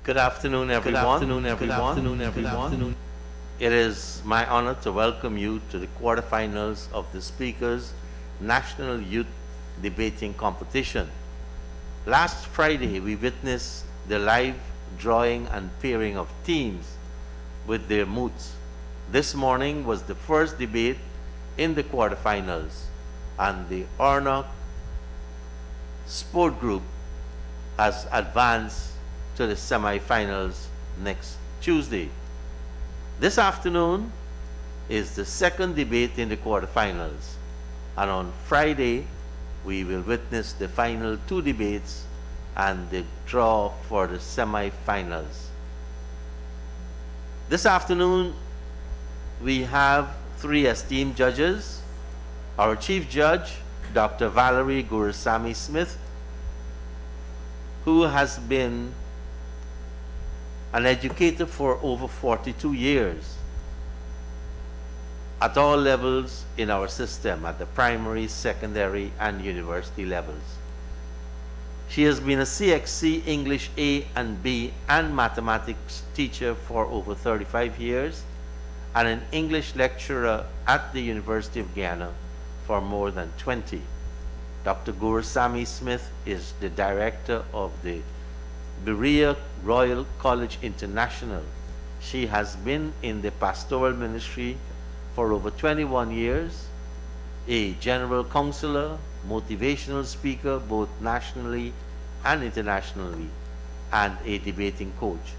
Good afternoon, everyone. Good afternoon, everyone. Good afternoon, everyone. It is my honor to welcome you to the quarterfinals of the Speaker's National Youth Debating Competition. Last Friday, we witnessed the live drawing and pairing of teams with their moods. This morning was the first debate in the quarterfinals, and the Ornock Sport Group has advanced to the semi-finals next Tuesday. This afternoon is the second debate in the quarterfinals, and on Friday we will witness the final two debates and the draw for the semi-finals. This afternoon we have three esteemed judges. Our Chief Judge, Dr. Valerie Gurusamy Smith, who has been an educator for over 42 years at all levels in our system, at the primary, secondary, and university levels. She has been a CXC English A and B and mathematics teacher for over 35 years and an English lecturer at the University of Guyana for more than 20. Dr. Gurusamy Smith is the director of the Berea Royal College International. She has been in the pastoral ministry for over 21 years, a general counselor, motivational speaker both nationally and internationally, and a debating coach.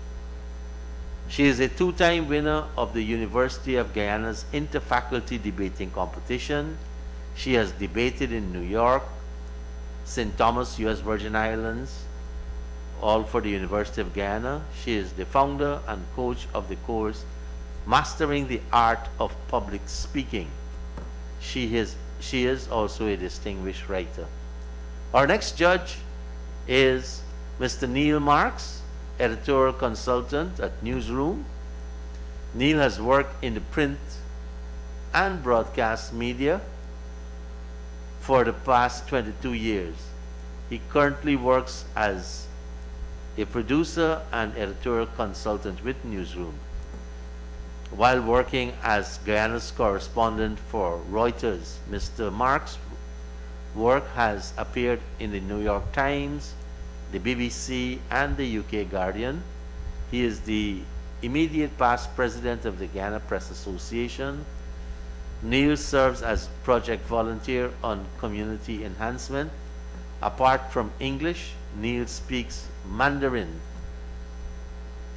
She is a two-time winner of the University of Guyana's Interfaculty Debating Competition. She has debated in New York, St. Thomas, U.S. Virgin Islands, all for the University of Guyana. She is the founder and coach of the course Mastering the Art of Public Speaking. She is also a distinguished writer. Our next judge is Mr. Neil Marks, editorial consultant at Newsroom. Neil has worked in the print and broadcast media for the past 22 years. He currently works as a producer and editorial consultant with Newsroom. While working as Guyana's correspondent for Reuters, Mr. Marks' work has appeared in the New York Times, the BBC, and the UK Guardian. He is the immediate past president of the Guyana Press Association. Neil serves as project volunteer on community enhancement. Apart from English, Neil speaks Mandarin.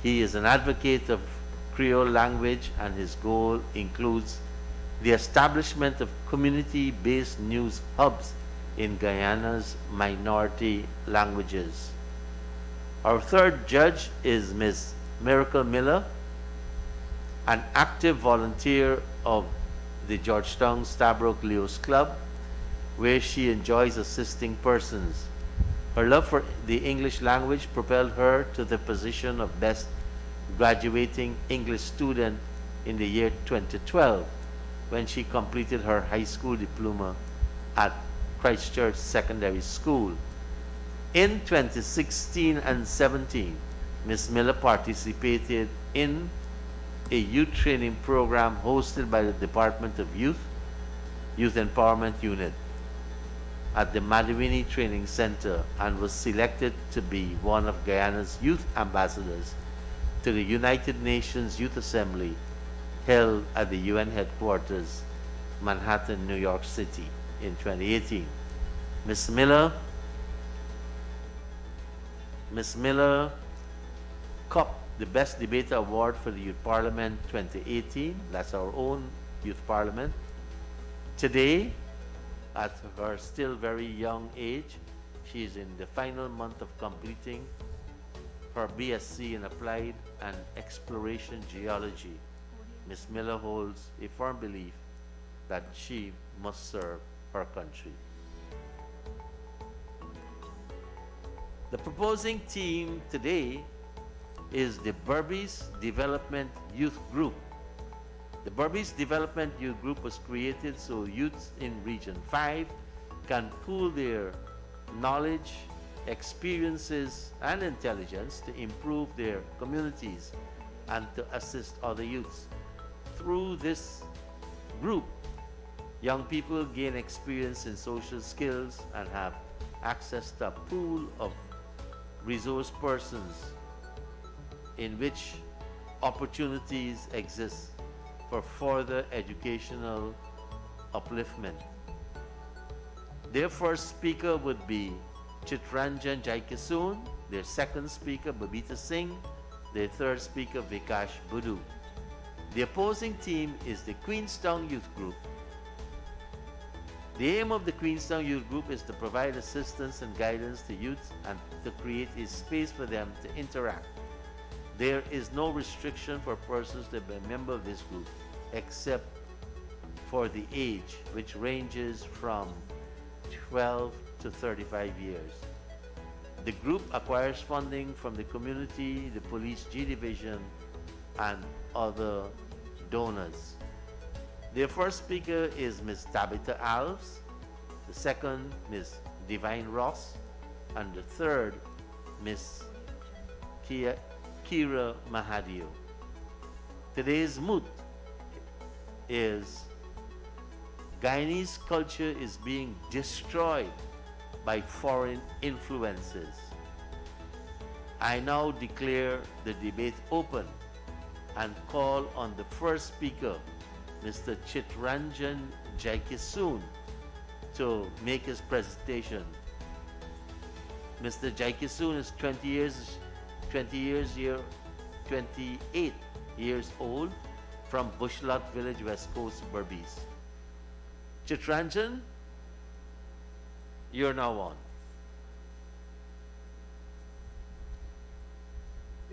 He is an advocate of Creole language, and his goal includes the establishment of community-based news hubs in Guyana's minority languages. Our third judge is Ms. Miracle Miller, an active volunteer of the Georgetown Stabroek Leos Club, where she enjoys assisting persons. Her love for the English language propelled her to the position of Best Graduating English Student in the year 2012, when she completed her high school diploma at Christchurch Secondary School. In 2016 and 17, Ms. Miller participated in a youth training program hosted by the Department of Youth Empowerment Unit at the Madiwini Training Center, and was selected to be one of Guyana's youth ambassadors to the United Nations Youth Assembly held at the UN headquarters, Manhattan, New York City in 2018. Ms. Miller copped the Best Debater Award for the Youth Parliament 2018. That's our own Youth Parliament. Today, at her still very young age, she is in the final month of completing her BSc in Applied and Exploration Geology. Ms. Miller holds a firm belief that she must serve her country. The proposing team today is the Berbice Development Youth Group. The Berbice Development Youth Group was created so youths in Region 5 can pool their knowledge experiences, and intelligence to improve their communities and to assist other youths. Through this group, young people gain experience in social skills and have access to a pool of resource persons in which opportunities exist for further educational upliftment. Their first speaker would be Chitranjan Jaikasoon, their second speaker Babita Singh, their third speaker Vikash Budu. The opposing team is the Queenstown Youth Group. The aim of the Queenstown Youth Group is to provide assistance and guidance to youths and to create a space for them to interact. There is no restriction for persons to be a member of this group except for the age, which ranges from 12 to 35 years. The group acquires funding from the community, the police G Division, and other donors. Their first speaker is Ms. Tabitha Alves, the second Ms. Divine Ross, and the third Ms. Kira Mahadio. Today's moot is Guyanese culture is being destroyed by foreign influences. I now declare the debate open and call on the first speaker, Mr. Chitranjan Jaikasoon, to make his presentation. Mr. Jaikasoon is 28 years old from Bushlat Village, West Coast, Berbice. Chitranjan, you're now on.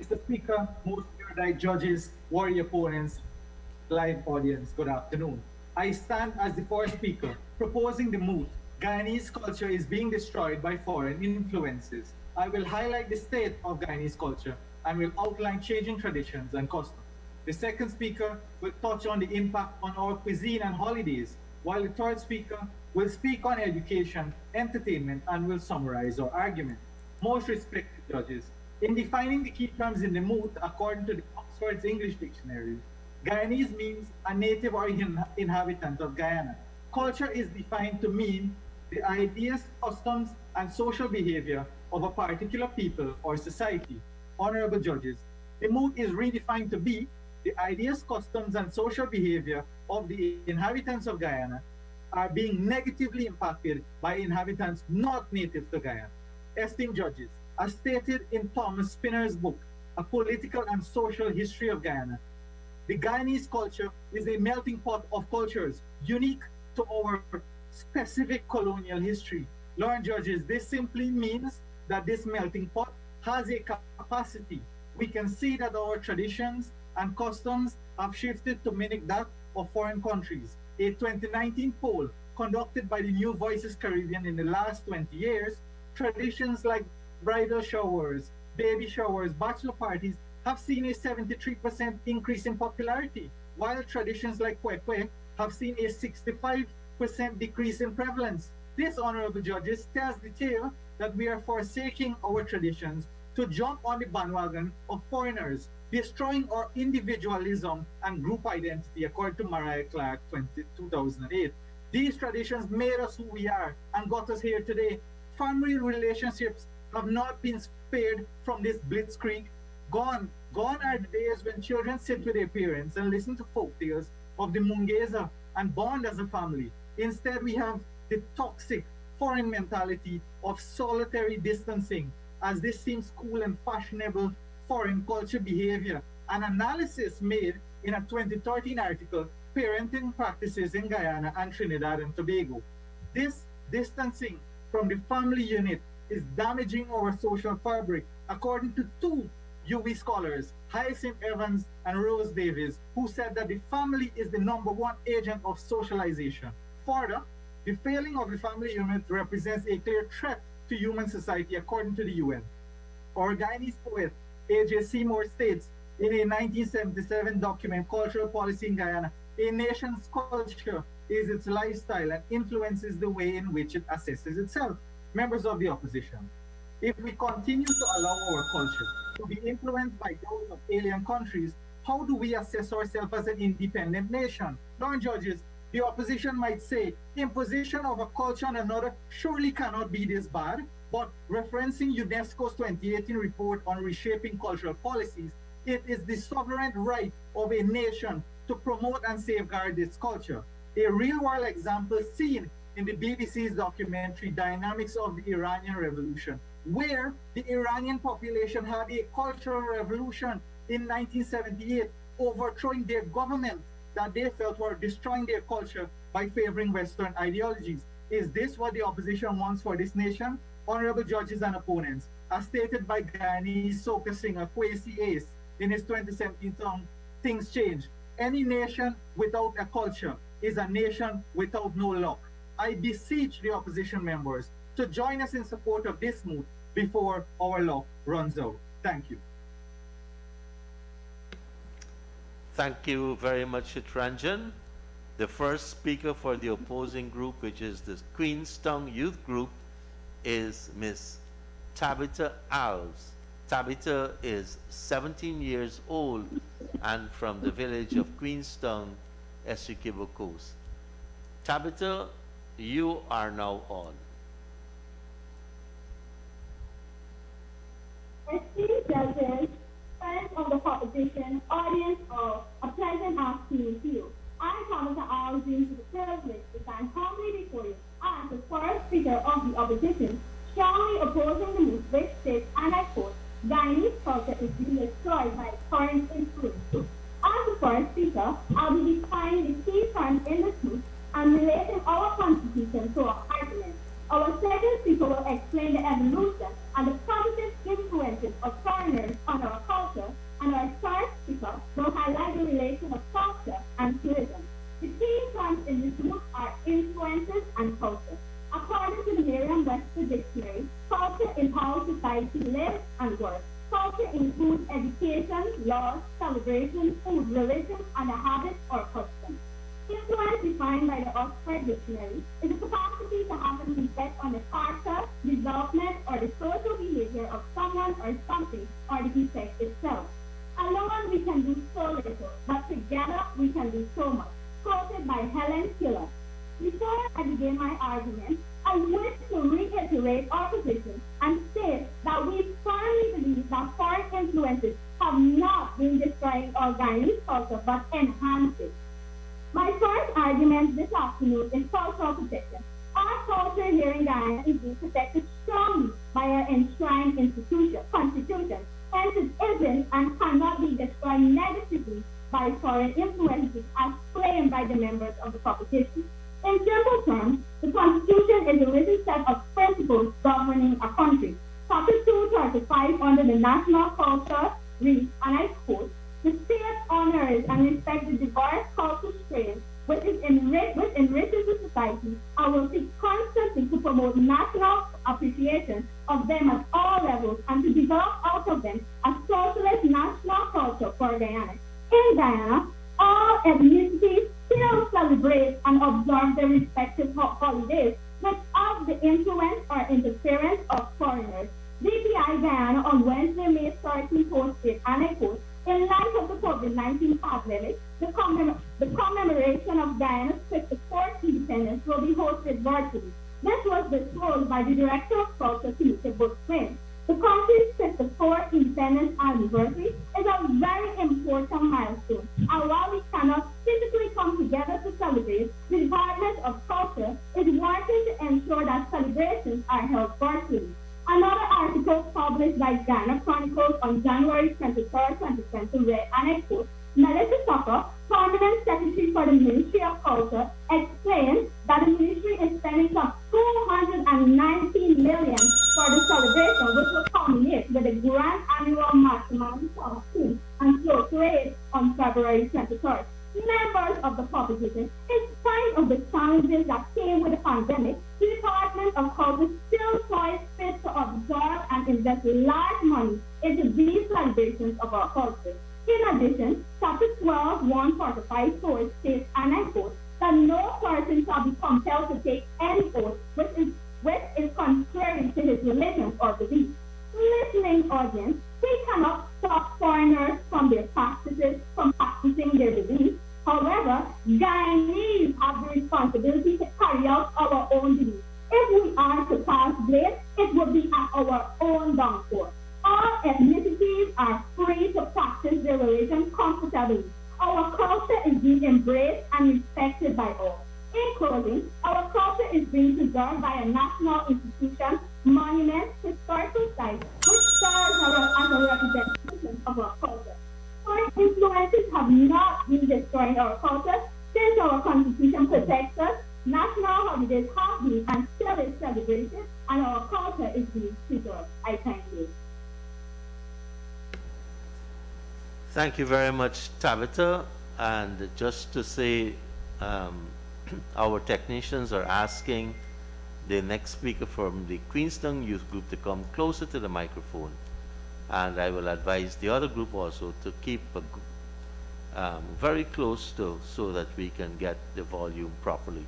Mr. Speaker, most erudite judges, warrior opponents, live audience, good afternoon. I stand as the first speaker proposing the moot, Guyanese culture is being destroyed by foreign influences. I will highlight the state of Guyanese culture and will outline changing traditions and customs. The second speaker will touch on the impact on our cuisine and holidays, while the third speaker will speak on education, entertainment, and will summarize our argument. Most respected judges, in defining the key terms in the moot, according to the Oxford's English Dictionary, Guyanese means a native or inhabitant of Guyana. Culture is defined to mean the ideas, customs, and social behavior of a particular people or society. Honorable judges, the moot is redefined to be the ideas, customs, and social behavior of the inhabitants of Guyana are being negatively impacted by inhabitants not native to Guyana. Esteemed judges, as stated in Thomas Spinner's book, A Political and Social History of Guyana, the Guyanese culture is a melting pot of cultures unique to our specific colonial history. Learned judges, this simply means that this melting pot has a capacity. We can see that our traditions and customs have shifted to mimic that of foreign countries. A 2019 poll conducted by the New Voices Caribbean in the last 20 years, traditions like bridal showers, baby showers, bachelor parties have seen a 73% increase in popularity, while traditions like kwekwe have seen a 65% decrease in prevalence. This, honorable judges, tells the tale that we are forsaking our traditions to jump on the bandwagon of foreigners, destroying our individualism and group identity, according to Mariah Clark 2008. These traditions made us who we are and got us here today. Family relationships have not been spared from this blitzkrieg. Gone are the days when children sit with their parents and listen to folk tales of the Mungeza and bond as a family. Instead, we have the toxic foreign mentality of solitary distancing, as this seems cool and fashionable foreign culture behavior. An analysis made in a 2013 article, Parenting Practices in Guyana and Trinidad and Tobago. This distancing from the family unit is damaging our social fabric, according to two UWI scholars, Hyacinth Evans and Rose Davis, who said that the family is the #1 agent of socialization. Further, the failing of the family unit represents a clear threat to human society, according to the UN. Our Guyanese poet, A.J. Seymour, states in a 1977 document, Cultural Policy in Guyana, a nation's culture is its lifestyle and influences the way in which it assesses itself. Members of the opposition, If we continue to allow our culture to be influenced by those of alien countries, how do we assess ourselves as an independent nation? Lord judges, the opposition might say imposition of a culture on another surely cannot be this bad, but referencing UNESCO's 2018 report on reshaping cultural policies, it is the sovereign right of a nation to promote and safeguard its culture. A real world example seen in the BBC's documentary Dynamics of the Iranian Revolution, where the Iranian population had a cultural revolution in 1978, overthrowing their government that they felt were destroying their culture by favoring Western ideologies. Is this what the opposition wants for this nation? Honorable judges and opponents, as stated by Guyanese soca singer Kwesi Ace in his 2017 song, Things Change. Any nation without a culture is a nation without no luck. I beseech the opposition members to join us in support of this move before our luck runs out. Thank you. Thank you very much, Chitranjan. The first speaker for the opposing group, which is the Queenstown Youth Group, is Miss Tabitha Alves. Tabitha is 17 years old and from the village of Queenstown, Essequibo Coast. Tabitha, you are now on. Esteemed judges, friends of the proposition, audience of a pleasant afternoon to you. I, Tabitha Alves, to the privilege to stand humbly before you as the first speaker of the opposition, strongly opposing the move which states, and I quote, Guyanese culture is being destroyed by current influences. As the first speaker, I'll be defining the key terms in this move and relating our constitution to our argument. Our second speaker will explain the evolution and the positive influences of foreigners on our culture, and our third speaker will highlight the relation of culture and tourism. The key terms in this book are influences and culture. According to the Merriam-Webster Dictionary, culture is how society lives and works. Culture includes education, laws, celebrations, food, religion, and a habit or custom. Influence, defined by the Oxford Dictionary, is the capacity to have an effect on the character, development, or the social behavior of someone or something, or the effect itself. Alone we can do so little, but together we can do so much. Quoted by Helen Keller. Before I begin my argument, I wish to reiterate our position and state that we firmly believe that foreign influences have not been destroying our Guyanese culture but enhanced it. My first argument this afternoon is cultural protection. Our culture here in Guyana is being protected strongly by our enshrined constitution. Hence it isn't and cannot be destroyed negatively by foreign influences as claimed by the members of the proposition. In simple terms, the Constitution is a written set of principles governing a country. Chapter 235 under the national culture reads, and I quote, the state honors and respects the diverse cultural strains which enriches the society and will seek constantly to promote national appreciation of them at all levels and to develop out of them a socialist national culture for Guyana. In Guyana, all ethnicities still celebrate and observe their respective holidays without the influence or interference of foreigners. DPI Guyana on Wednesday, May 13, posted, and I quote, in light of the COVID-19 pandemic, the commemoration of Guyana's 54th independence will be hosted virtually. This was disclosed by the Director of Culture, Timothy Bushman. The country's 54th independence anniversary is a very important milestone, and while we cannot physically come together to celebrate, the Department of Culture is working to ensure that celebrations are held virtually. Another article published by Guyana Chronicles on January 23, 2020 read, and I quote, Melissa Tucker, Permanent Secretary for the Ministry of Culture, explained that the ministry is spending some $219 million for the celebration, which will culminate with a grand annual mastermind team and float parade on February 23rd. Members of the proposition, in spite of the challenges that came with the pandemic, the Department of Culture still saw it fit to absorb and invest large money into these celebrations of our culture. In addition, Chapter 12, 145 4 states, and I quote, that no person shall be compelled to take any oath which is contrary to his religion or belief. audience, we cannot stop foreigners from their practices, from practicing their beliefs. However, Guyanese have the responsibility to carry out our own beliefs. If we are to pass blame, it will be at our own downfall. All ethnicities are free to practice their religion comfortably. Our culture is being embraced and respected by all. In closing, our culture is being preserved by a national institution, monuments, historical sites, which serves as a representation of our culture. Foreign influences have not been destroying our culture since our constitution protects us. National holidays have been and still is celebrated, and our culture is being preserved. I thank you. Thank you very much, Tabitha. And just to say, our technicians are asking the next speaker from the Queenstown Youth Group to come closer to the microphone. And I will advise the other group also to keep very close to, so that we can get the volume properly.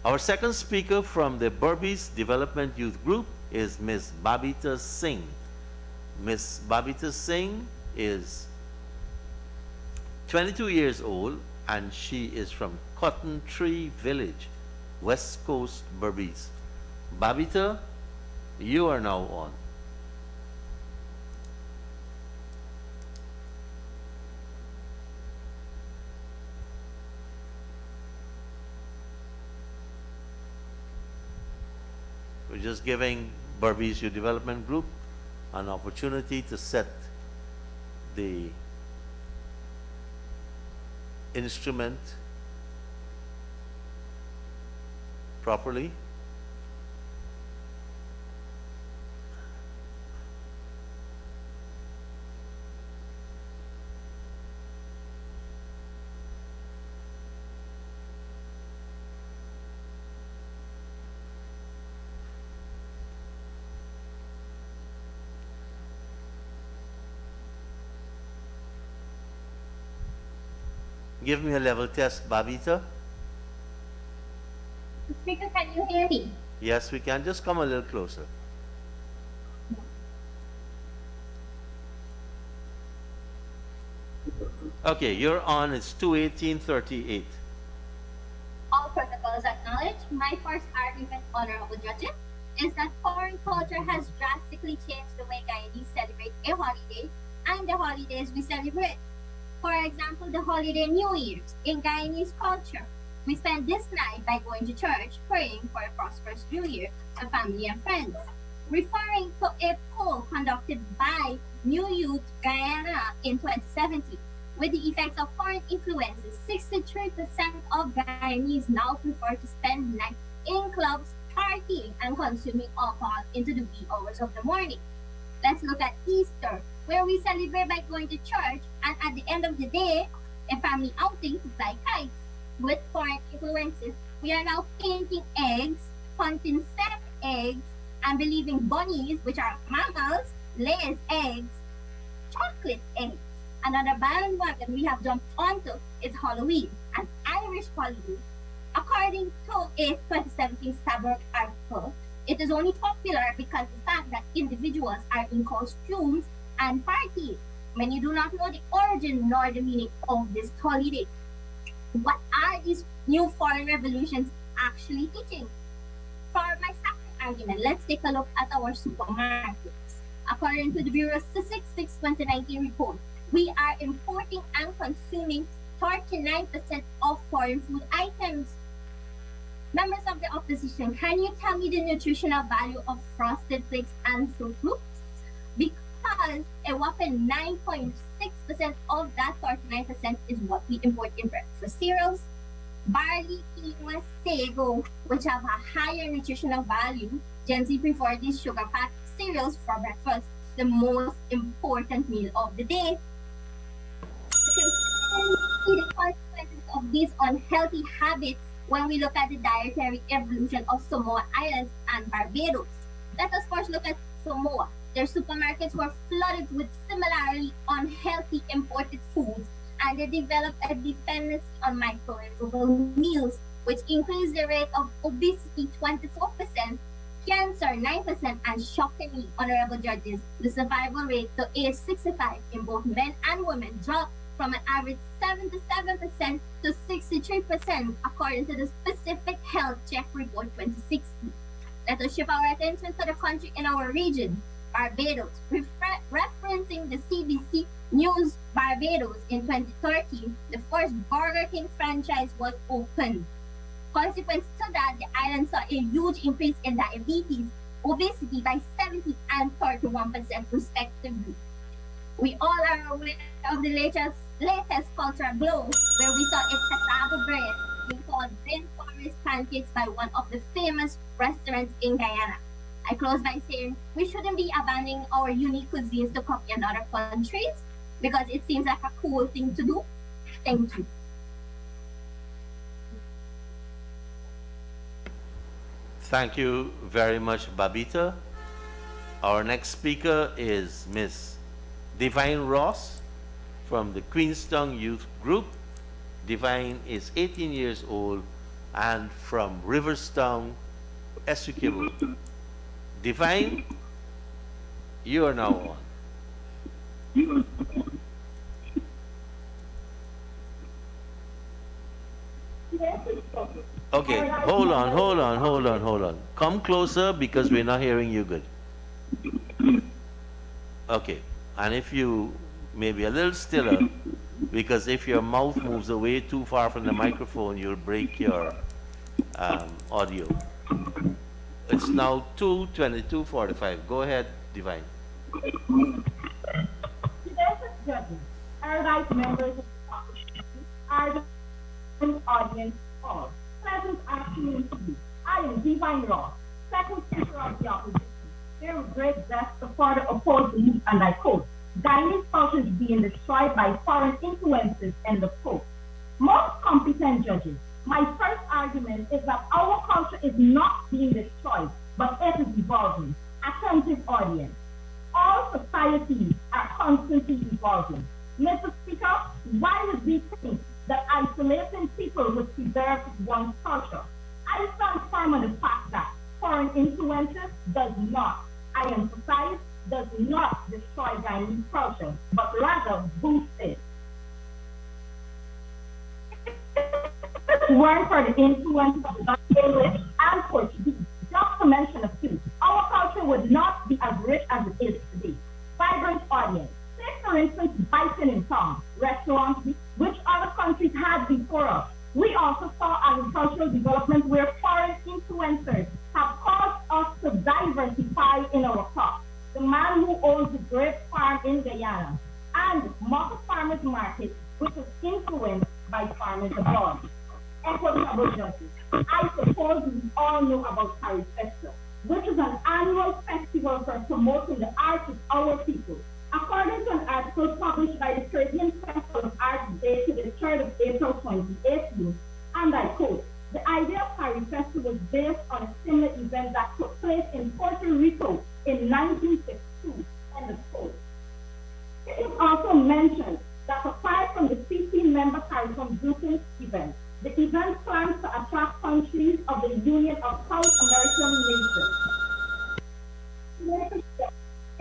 Our second speaker from the Berbice Development Youth Group is Ms. Babita Singh. Ms. Babita Singh is 22 years old, and she is from Cotton Tree Village, West Coast, Berbice. Babita, you are now on. We're just giving Berbice Youth Development Group an opportunity to set the instrument properly. Give me a level test, Babita. Speaker, can you hear me? Yes, we can. Just come a little closer. Okay, you're on. It's 2:18:38. All protocols acknowledged. My first argument, honorable judges, is that foreign culture has drastically changed the way Guyanese celebrate a holiday and the holidays we celebrate. For example, the holiday New Year's. In Guyanese culture, we spend this night by going to church, praying for a prosperous New Year to family and friends. Referring to a poll conducted by New Youth Guyana in 2017, with the effects of foreign influences, 63% of Guyanese now prefer to spend the night in clubs, partying and consuming alcohol into the wee hours of the morning. Let's look at Easter, where we celebrate by going to church and at the end of the day, a family outing to fly kites. With foreign influences, we are now painting eggs, hunting set eggs, and believing bunnies, which are mammals, lays eggs, chocolate eggs. Another bandwagon we have jumped onto is Halloween, an Irish holiday. According to a 2017 Starbuck article, it is only popular because of the fact that individuals are in costumes and parties. Many do not know the origin nor the meaning of this holiday. What are these new foreign revolutions actually teaching? For my second argument, let's take a look at our supermarkets. According to the Bureau Statistics 2019 report, we are importing and consuming 39% of foreign food items. Members of the opposition, can you tell me the nutritional value of Frosted Flakes and Fruit Loops? Because a whopping 9.6% of that 39% is what we import in breakfast cereals. Barley, quinoa, sago, which have a higher nutritional value. Gen Z prefer these sugar-packed cereals for breakfast, the most important meal of the day. See the consequences of these unhealthy habits when we look at the dietary evolution of Samoa Islands and Barbados. Let us first look at Samoa. Their supermarkets were flooded with similarly unhealthy imported foods, and they developed a dependency on microwavable meals, which increased the rate of obesity 24% cancer 9%, and shockingly, honorable judges, the survival rate to age 65 in both men and women dropped from an average 77% to 63%, according to the specific health check report 2016. Let us shift our attention to the country in our region, Barbados. Referencing the CBC News Barbados in 2013, the first Burger King franchise was opened. Consequence to that, the island saw a huge increase in diabetes, obesity by 70 and 31% respectively. We all are aware of the latest cultural blow, where we saw a cassava bread being called rainforest pancakes by one of the famous restaurants in Guyana. I close by saying we shouldn't be abandoning our unique cuisines to copy another countries because it seems like a cool thing to do. Thank you. Thank you very much, Babita. Our next speaker is Miss Divine Ross from the Queenstown Youth Group. Divine is 18 years old and from Riverstown, Essequibo. Divine, you are now on. Okay, hold on. Come closer because we're not hearing you good. Okay, and if you maybe a little stiller, because if your mouth moves away too far from the microphone, you'll break your audio. It's now 2:22:45. Go ahead, Divine. Today's judges, erudite members of the opposition, are the audience all. Pleasant afternoon to you. I am Divine Ross, second speaker of the opposition. There was great zest to further oppose the move, and I quote, Guyanese culture is being destroyed by foreign influences, end of quote. Most competent judges, my first argument is that our culture is not being destroyed, but it is evolving. Attentive audience. All societies are constantly evolving. Mr. Speaker, why would we think that isolating people would preserve one's culture? I stand firm on the fact that foreign influences does not, I emphasize, does not destroy Guyanese culture, but rather boost it. If it weren't for the influence of the English and Portuguese, just to mention a few, our culture would not be as rich as it is today. Vibrant audience. Take, for instance, biting in town, restaurants, which other countries had before us. We also saw agricultural development where foreign influencers have caused us to diversify in our crops. The man who owns the grape farm in Guyana and Market Farmers Market, which is influenced by farmers abroad. Equitable justice. I suppose we all know about Paris Festival, which is an annual festival for promoting the arts of our people. According to an article published by the Caribbean Festival of Arts dated the 3rd of April 2018, and I quote, the idea of Paris Festival was based on a similar event that took place in Puerto Rico in 1952, end of quote. It is also mentioned that apart from the 15-member CARICOM grouping event, the event plans to attract countries of the Union of South American Nations.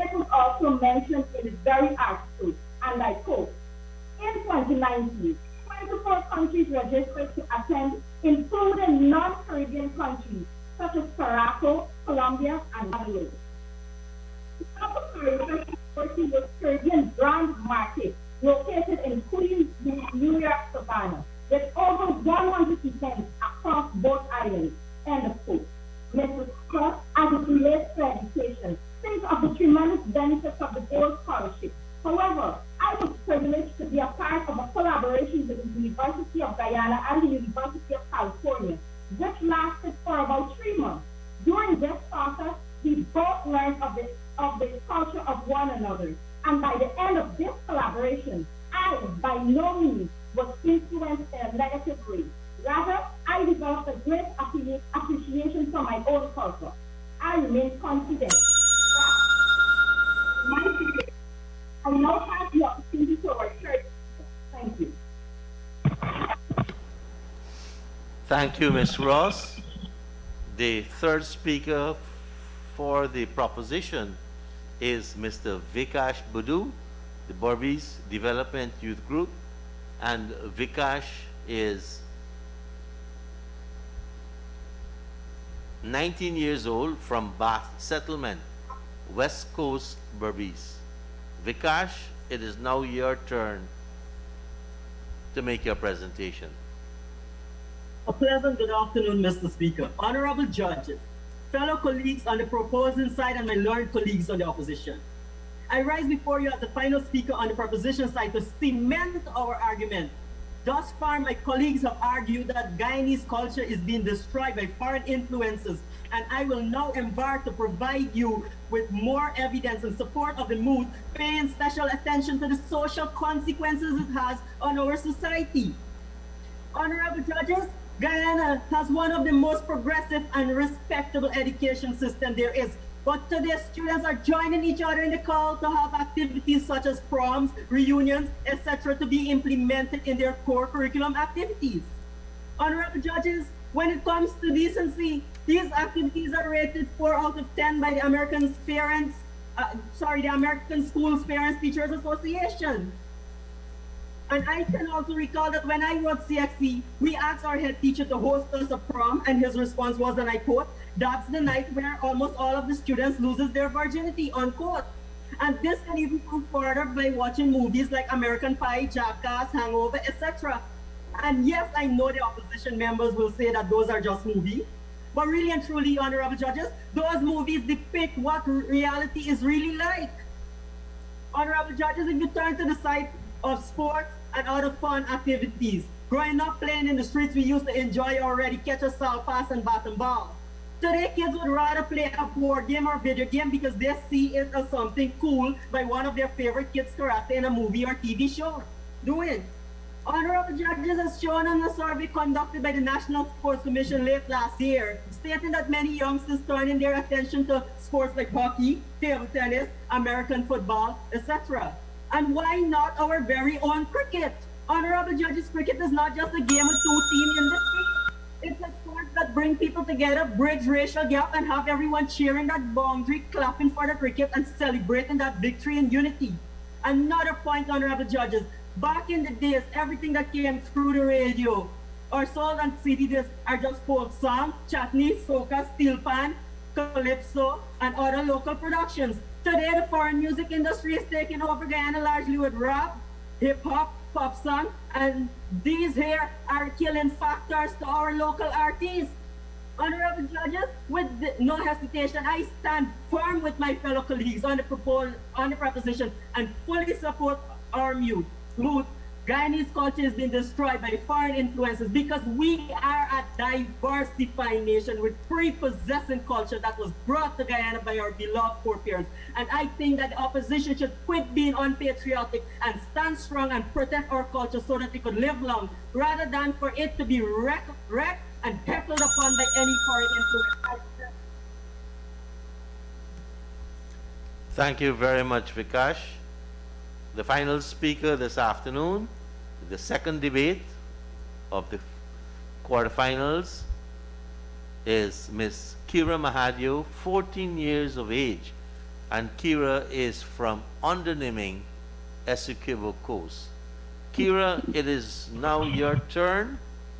It was also mentioned in the very article, and I quote, in 2019, 24 countries registered to attend, including non-Caribbean countries such as Morocco, Colombia, and Bangladesh. The Caribbean Grand Market, located in Queens, New York, Savannah, with over 100 events across both islands, end of quote. Mr. Scott, as it relates to education, think of the tremendous benefits of the Gold Scholarship. However, I was privileged to be a part of a collaboration with the University of Guyana and the University of California, which lasted for about 3 months. During this process, we both learned of the culture of one another. And by the end of this collaboration, I, by no means, was influenced in a negative way. Rather, I developed a great appreciation for my own culture. I remain confident that my future, I now have the opportunity to our church. Thank you. Thank you, Ms. Ross. The third speaker for the proposition is Mr. Vikash Budu, the Berbice Development Youth Group, and Vikash is 19 years old from Bath Settlement, West Coast, Berbice. Vikash, it is now your turn to make your presentation. A pleasant good afternoon, Mr. Speaker, honorable judges, fellow colleagues on the proposing side and my learned colleagues on the opposition. I rise before you as the final speaker on the proposition side to cement our argument. Thus far, my colleagues have argued that Guyanese culture is being destroyed by foreign influences, and I will now embark to provide you with more evidence in support of the mood, paying special attention to the social consequences it has on our society. Honorable judges, Guyana has one of the most progressive and respectable education systems there is. But today, students are joining each other in the call to have activities such as proms, reunions, etc. to be implemented in their core curriculum activities. Honorable judges, when it comes to decency, these activities are rated 4 out of 10 by the American Schools Parents Teachers Association. And I can also recall that when I wrote CXC, we asked our head teacher to host us a prom, and his response was, and I quote, "That's the night where almost all of the students loses their virginity," unquote. And this can even go further by watching movies like American Pie, Jackass, Hangover, etc. And yes, I know the opposition members will say that those are just movies, but really and truly, honorable judges, those movies depict what reality is really like. Honorable judges, if you turn to the side of sports and other fun activities, growing up playing in the streets, we used to enjoy already catch a salt pass and bat and ball. Today, kids would rather play a board game or video game because they see it as something cool by one of their favorite kids karate in a movie or TV show. Doing. Honorable judges, as shown on a survey conducted by the National Sports Commission late last year, stating that many youngsters turning their attention to sports like hockey, table tennis, American football, etc. And why not our very own cricket? Honorable judges, cricket is not just a game with two teams in the field. It's a sport that brings people together, bridge racial gap, and have everyone cheering that boundary, clapping for the cricket, and celebrating that victory in unity. Another point, honorable judges, back in the days, everything that came through the radio or sold on CD discs are just folk song, chutney, soca, steel pan, calypso, and other local productions. Today, the foreign music industry is taking over Guyana largely with rap, hip-hop, pop song, and these here are killing factors to our local artists. Honorable judges, with no hesitation, I stand firm with my fellow colleagues on the proposition and fully support our mood. Guyanese culture is being destroyed by foreign influences because we are a diversified nation with prepossessing culture that was brought to Guyana by our beloved foreparents. And I think that the opposition should quit being unpatriotic and stand strong and protect our culture so that we could live long, rather than for it to be wrecked and heckled upon by any foreign influence. Thank you very much, Vikash. The final speaker this afternoon, the second debate of the quarterfinals, is Miss Kira Mahadio, 14 years of age, and Kira is from Underniming, Essequibo Coast. Kira, it is now your turn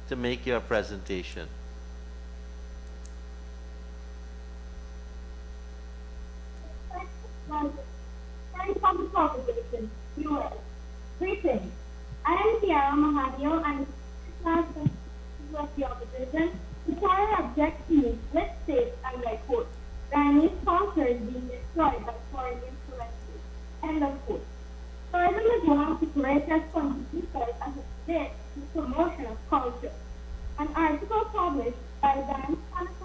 to make your presentation. Thanks for the proposition. US. Greetings. I am Tiara Mahadio and class of the opposition. The entire objective, let's state, and I quote, Guyanese culture is being destroyed by foreign influences. End of quote. Tourism is one of the greatest contributors as a state to the promotion of culture. An article published by the Guyana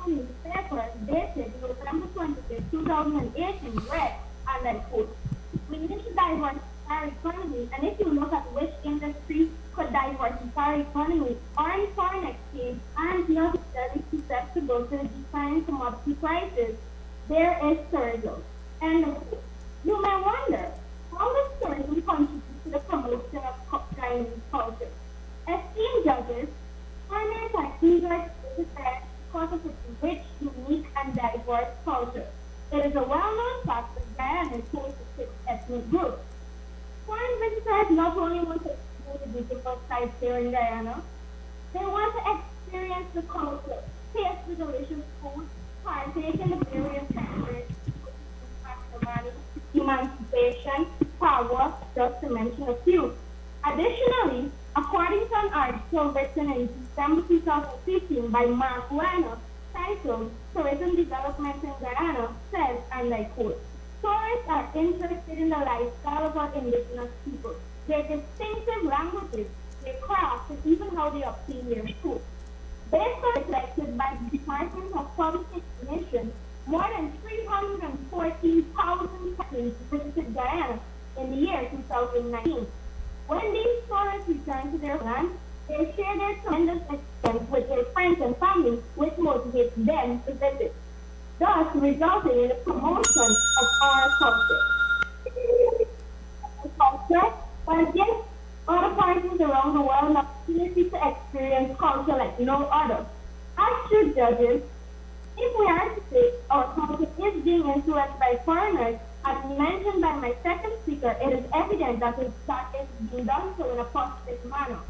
newspaper dated November 25, 2018 read, and I quote, "We need to diversify our economy, and if you look at which industry could diversify our economy, or foreign exchange, and not necessarily susceptible to the declining commodity prices, there is tourism." End of quote. You may wonder, how does tourism contribute to the promotion of Guyanese culture? Esteemed judges, foreigners are eager to visit because of its rich, unique, and diverse culture. It is a well-known fact that Guyana is home to 6 ethnic groups. Foreign visitors not only want to explore the beautiful sights here in Guyana, they want to experience the culture, taste the delicious food, partake in the various celebrations, matrimony, emancipation, power, just to mention a few. Additionally, according to an article written in December 2015 by Mark Werner, titled Tourism Development in Guyana, says, and I quote, tourists are interested in the lifestyle of our indigenous people, their distinctive languages, their crafts, and even how they obtain their food. Based on reflected by the Department of Public Information, more than 314,000 persons visited Guyana in the year 2019. When these tourists return to their land, they share their tremendous experience with their friends and family, which motivates them to visit, thus resulting in the promotion of our culture. But gives other parties around the world an opportunity to experience culture like no other. As true judges, if we are to say our culture is being influenced by foreigners, as mentioned by my second speaker, it is evident that it is being done so in a positive manner.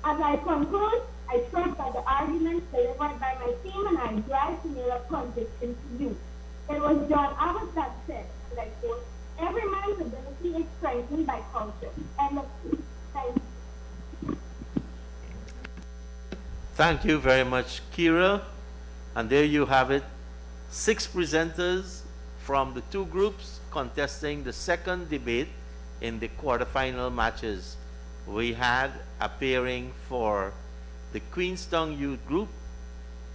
As I conclude, I trust that the arguments delivered by my team and I drive to nail a conviction to you. It was John Abbott that said, and I quote, every man's ability is strengthened by culture. End of quote. Thank you. Thank you very much, Kira. And there you have it. 6 presenters from the 2 groups contesting the second debate in the quarterfinal matches. We had appearing for the Queenstown Youth Group.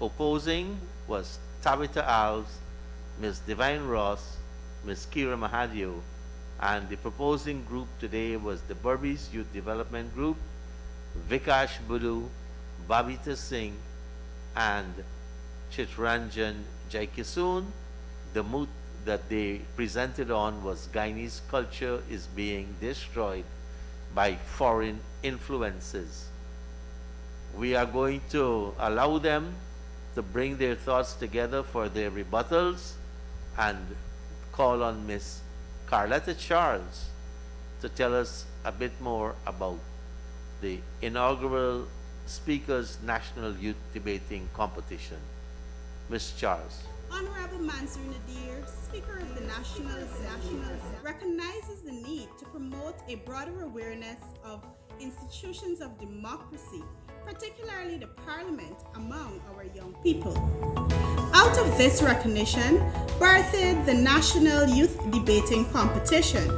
Opposing was Tabitha Alves, Ms. Divine Ross, Ms. Kira Mahadio, and the proposing group today was the Berbice Youth Development Group, Vikash Budu, Babita Singh, and Chitranjan Jaikisoon. The moot that they presented on was Guyanese culture is being destroyed by foreign influences. We are going to allow them to bring their thoughts together for their rebuttals and call on Ms. Carletta Charles to tell us a bit more about the inaugural Speakers National Youth Debating Competition. Ms. Charles. Honorable Mansour Nadir, Speaker of the National Assembly, recognizes the need to promote a broader awareness of institutions of democracy, particularly the Parliament, among our young people. Out of this recognition, birthed the National Youth Debating Competition.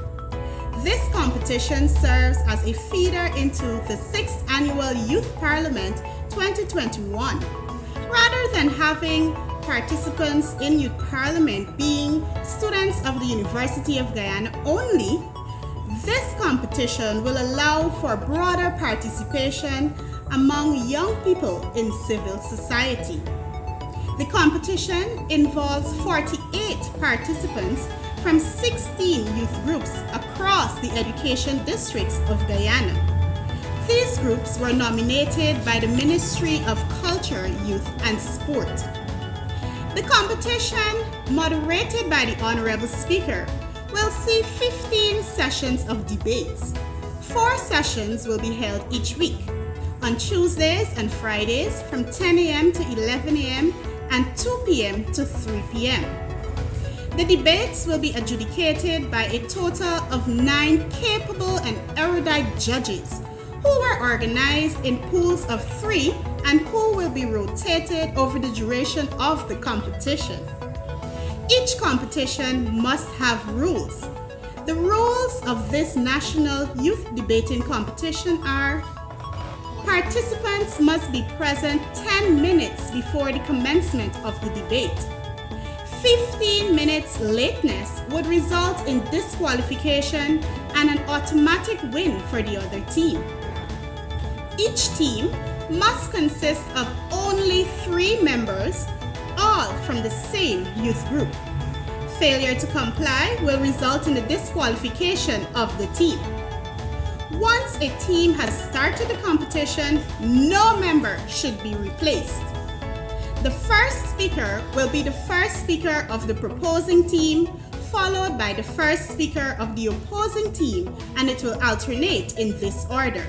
This competition serves as a feeder into the 6th Annual Youth Parliament 2021. Rather than having participants in Youth Parliament being students of the University of Guyana only, this competition will allow for broader participation among young people in civil society. The competition involves 48 participants from 16 youth groups across the education districts of Guyana. These groups were nominated by the Ministry of Culture, Youth and Sport. The competition, moderated by the Honorable Speaker, will see 15 sessions of debates. 4 sessions will be held each week, on Tuesdays and Fridays from 10 a.m. to 11 a.m. and 2 p.m. to 3 p.m. The debates will be adjudicated by a total of 9 capable and erudite judges who were organized in pools of 3 and who will be rotated over the duration of the competition. Each competition must have rules. The rules of this National Youth Debating Competition are: participants must be present 10 minutes before the commencement of the debate. 15 minutes lateness would result in disqualification and an automatic win for the other team. Each team must consist of only 3 members, all from the same youth group. Failure to comply will result in the disqualification of the team. Once a team has started the competition, no member should be replaced. The first speaker will be the first speaker of the proposing team, followed by the first speaker of the opposing team, and it will alternate in this order.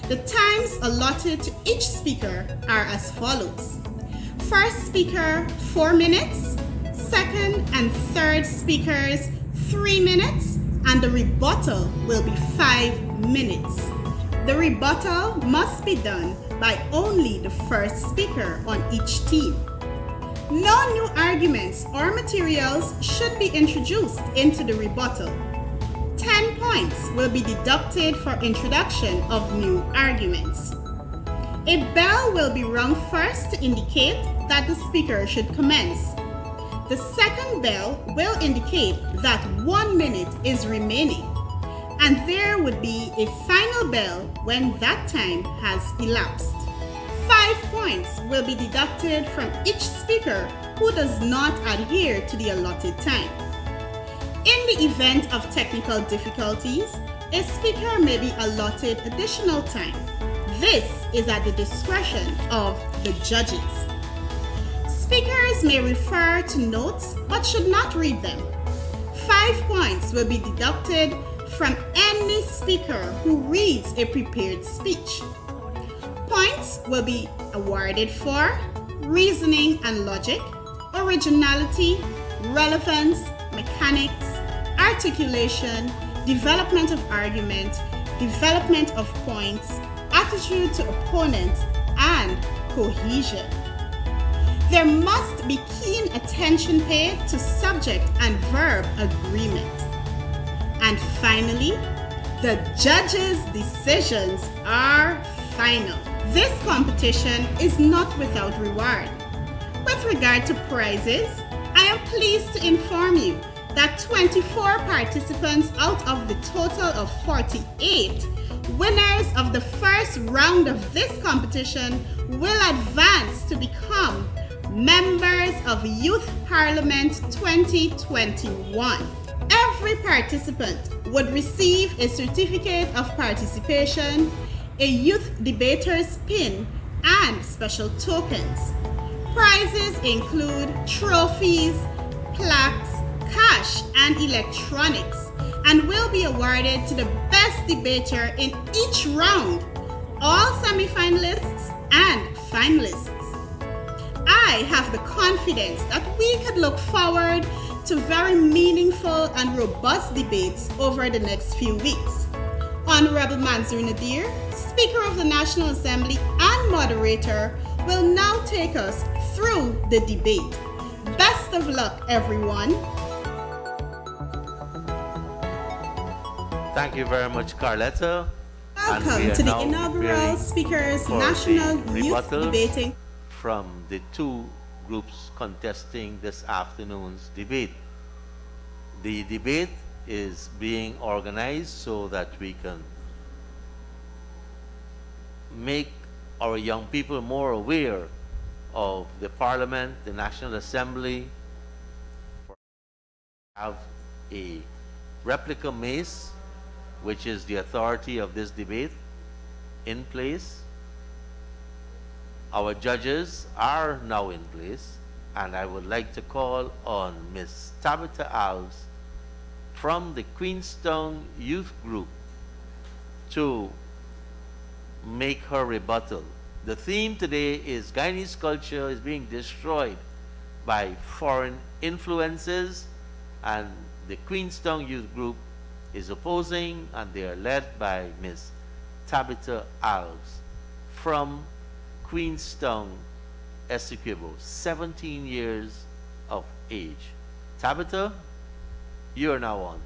The times allotted to each speaker are as follows. First speaker, 4 minutes. Second and third speakers, 3 minutes. And the rebuttal will be 5 minutes. The rebuttal must be done by only the first speaker on each team. No new arguments or materials should be introduced into the rebuttal. 10 points will be deducted for introduction of new arguments. A bell will be rung first to indicate that the speaker should commence. The second bell will indicate that 1 minute is remaining, and there would be a final bell when that time has elapsed. 5 points will be deducted from each speaker who does not adhere to the allotted time. In the event of technical difficulties, a speaker may be allotted additional time. This is at the discretion of the judges. Speakers may refer to notes but should not read them. 5 points will be deducted from any speaker who reads a prepared speech. Points will be awarded for reasoning and logic, originality, relevance, mechanics, articulation, development of argument, development of points, attitude to opponent, and cohesion. There must be keen attention paid to subject and verb agreement. And finally, the judges' decisions are final. This competition is not without reward. With regard to prizes, I am pleased to inform you that 24 participants out of the total of 48 winners of the first round of this competition will advance to become members of Youth Parliament 2021. Every participant would receive a certificate of participation, a youth debater's pin, and special tokens. Prizes include trophies, plaques, cash, and electronics, and will be awarded to the best debater in each round, all semi-finalists and finalists. I have the confidence that we could look forward to very meaningful and robust debates over the next few weeks. Honorable Mansour Nadir, Speaker of the National Assembly and moderator, will now take us through the debate. Best of luck, everyone. Thank you very much, Carletta. And we Welcome are to the now inaugural preparing Speakers for National the Youth rebuttals Debating. from the two groups contesting this afternoon's debate. The debate is being organized so that we can make our young people more aware of the Parliament, the National Assembly, have a replica mace, which is the authority of this debate, in place. Our judges are now in place, and I would like to call on Ms. Tabitha Alves from the Queenstown Youth Group to make her rebuttal. The theme today is Guyanese culture is being destroyed by foreign influences, and the Queenstown Youth Group is opposing, and they are led by Ms. Tabitha Alves from Queenstown, Essequibo, 17 years of age. Tabitha, you are now on.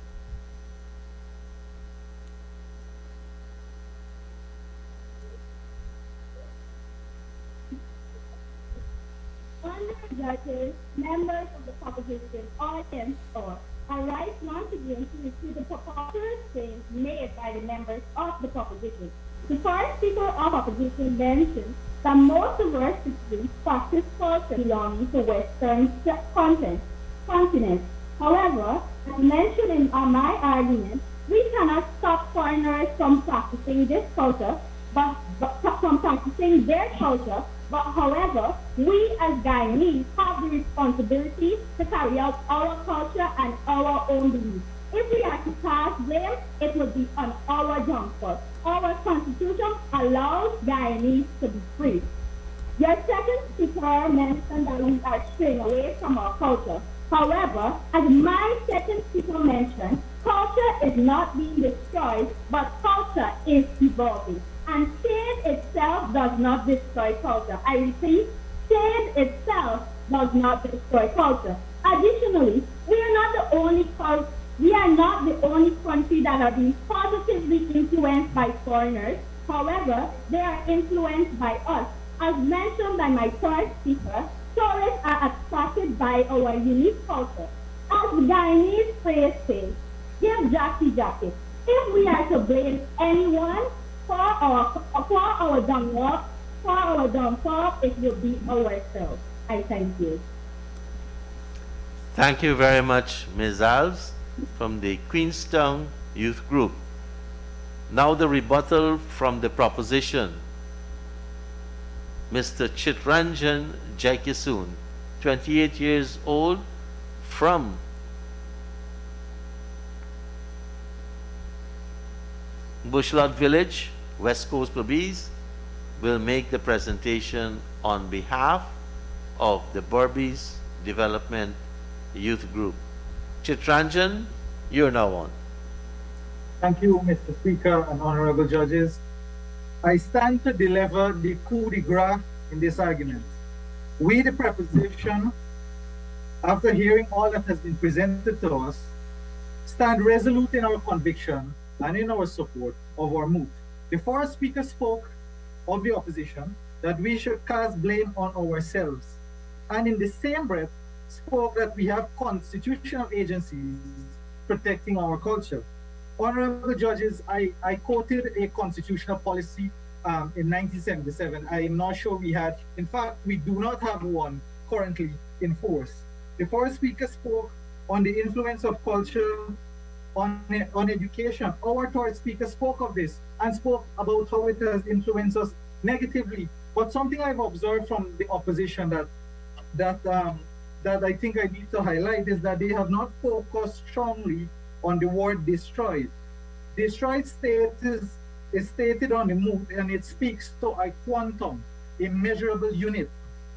Honored judges, members of the proposition, audience, or I rise once again to receive the preposterous claims made by the members of the proposition. The first speaker of opposition mentioned that most of our citizens practice culture belonging to Western continent. However, as mentioned in my argument, we cannot stop foreigners from practicing this culture, from practicing their culture, But however, we as Guyanese have the responsibility to carry out our culture and our own beliefs. If we are to cast blame, it would be on our downfall. Our constitution allows Guyanese to be free. Your second speaker mentioned that we are straying away from our culture. However, as my second speaker mentioned, culture is not being destroyed, but culture is evolving. And change itself does not destroy culture. I repeat, change itself does not destroy culture. Additionally, we are not the only country that are being positively influenced by foreigners. However, they are influenced by us. As mentioned by my first speaker, tourists are attracted by our unique culture. As the Guyanese phrase says, give Jackie jacket. If we are to blame anyone for our downfall, it will be ourselves. I thank you. Thank you very much, Ms. Alves from the Queenstown Youth Group. Now the rebuttal from the proposition. Mr. Chitranjan Jaikisoon, 28 years old, from Bushlot Village, West Coast Berbice, will make the presentation on behalf of the Berbice Development Youth Group. Chitranjan, you're now on. Thank you, Mr. Speaker and honorable judges. I stand to deliver the coup de grace in this argument. We, the preposition, after hearing all that has been presented to us, stand resolute in our conviction and in our support of our moot. The first speaker spoke of the opposition that we should cast blame on ourselves, and in the same breath spoke that we have constitutional agencies protecting our culture. Honorable judges, I quoted a constitutional policy in 1977. I am not sure we had, in fact, we do not have one currently in force. The first speaker spoke on the influence of culture on education. Our third speaker spoke of this and spoke about how it has influenced us negatively. But something I've observed from the opposition that I think I need to highlight is that they have not focused strongly on the word destroyed. Destroyed state is stated on the moot, and it speaks to a quantum, a measurable unit.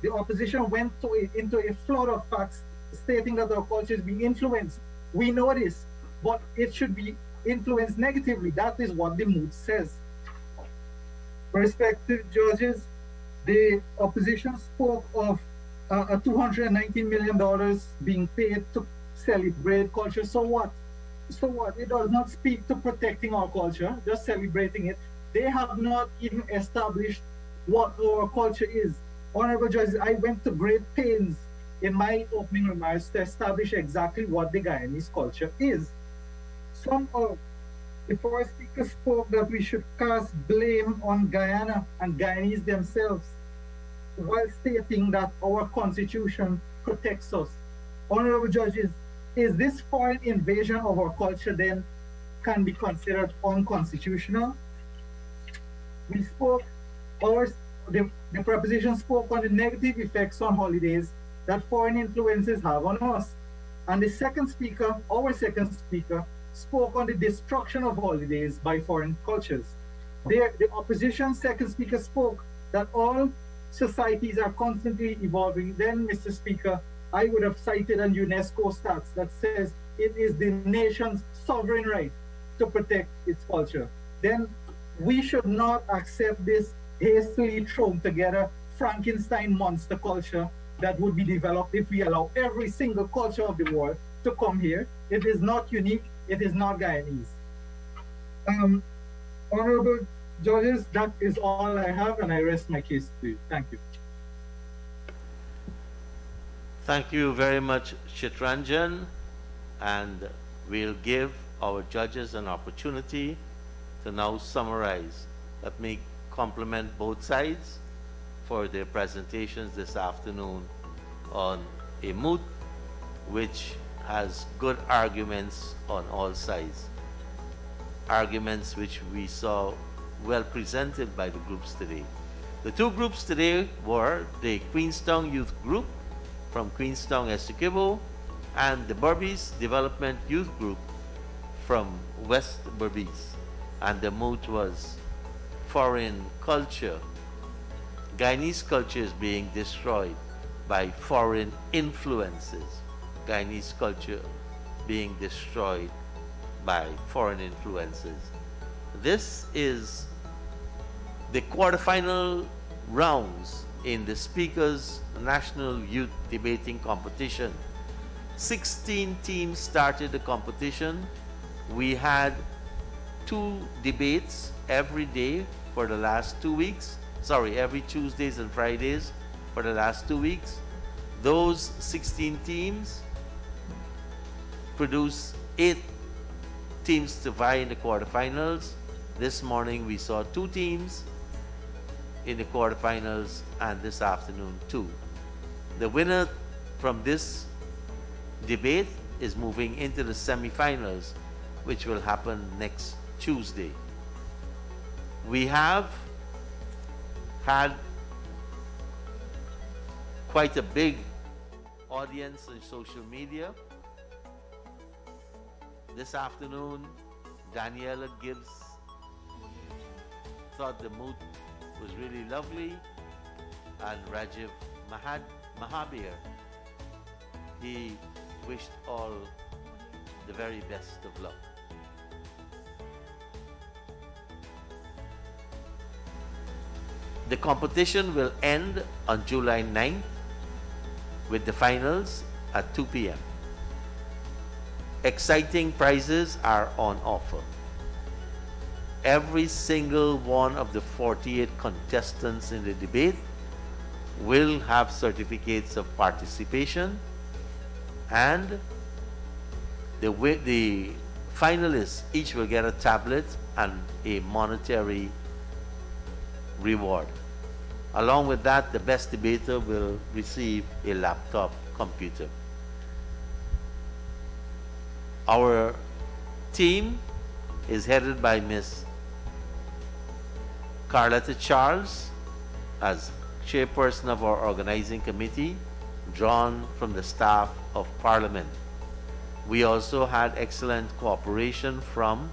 The opposition went into a flood of facts stating that our culture is being influenced. We know this, but it should be influenced negatively. That is what the moot says. Respected judges, the opposition spoke of a $219 million being paid to celebrate culture. So what? So what? It does not speak to protecting our culture, just celebrating it. They have not even established what our culture is. Honorable judges, I went to great pains in my opening remarks to establish exactly what the Guyanese culture is. Some of the first speakers spoke that we should cast blame on Guyana and Guyanese themselves, while stating that our constitution protects us. Honorable judges, is this foreign invasion of our culture then can be considered unconstitutional? We spoke, the preposition spoke on the negative effects on holidays that foreign influences have on us. And the second speaker, our second speaker, spoke on the destruction of holidays by foreign cultures. The opposition second speaker spoke that all societies are constantly evolving. Then, Mr. Speaker, I would have cited a UNESCO stats that says it is the nation's sovereign right to protect its culture. Then we should not accept this hastily thrown together Frankenstein monster culture that would be developed if we allow every single culture of the world to come here. It is not unique, it is not Guyanese. Honorable judges, that is all I have, and I rest my case to you. Thank you. Thank you very much, Chitranjan, and we'll give our judges an opportunity to now summarize. Let me compliment both sides for their presentations this afternoon on a moot which has good arguments on all sides. Arguments which we saw well presented by the groups today. The two groups today were the Queenstown Youth Group from Queenstown, Essequibo, and the Berbice Development Youth Group from West Berbice. And the moot was foreign culture. Guyanese culture is being destroyed by foreign influences. Guyanese culture being destroyed by foreign influences. This is the quarterfinal rounds in the Speakers National Youth Debating Competition. 16 teams started the competition. We had 2 debates every day for the last 2 weeks. Every Tuesdays and Fridays for the last 2 weeks. Those 16 teams produced 8 teams to vie in the quarterfinals. This morning we saw 2 teams in the quarterfinals, and this afternoon 2. The winner from this debate is moving into the semifinals, which will happen next Tuesday. We have had quite a big audience on social media. This afternoon, Daniela Gibbs thought the mood was really lovely, and Rajiv Mahabir, he wished all the very best of luck. The competition will end on July 9th with the finals at 2 p.m. Exciting prizes are on offer. Every single one of the 48 contestants in the debate will have certificates of participation, and the finalists each will get a tablet and a monetary reward. Along with that, the best debater will receive a laptop computer. Our team is headed by Miss Carletta Charles as chairperson of our organizing committee, drawn from the staff of Parliament. We also had excellent cooperation from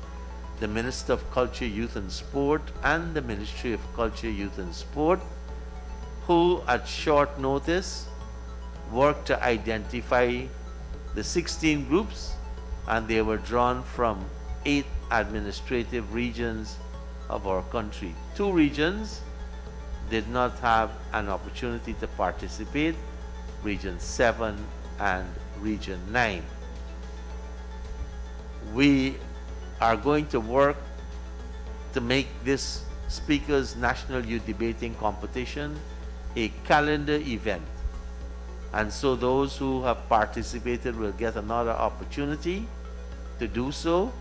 the Minister of Culture, Youth and Sport and the Ministry of Culture, Youth and Sport, who at short notice worked to identify the 16 groups, and they were drawn from 8 administrative regions of our country. 2 regions did not have an opportunity to participate, Region 7 and Region 9. We are going to work to make this Speakers National Youth Debating Competition a calendar event. And so those who have participated will get another opportunity to do so.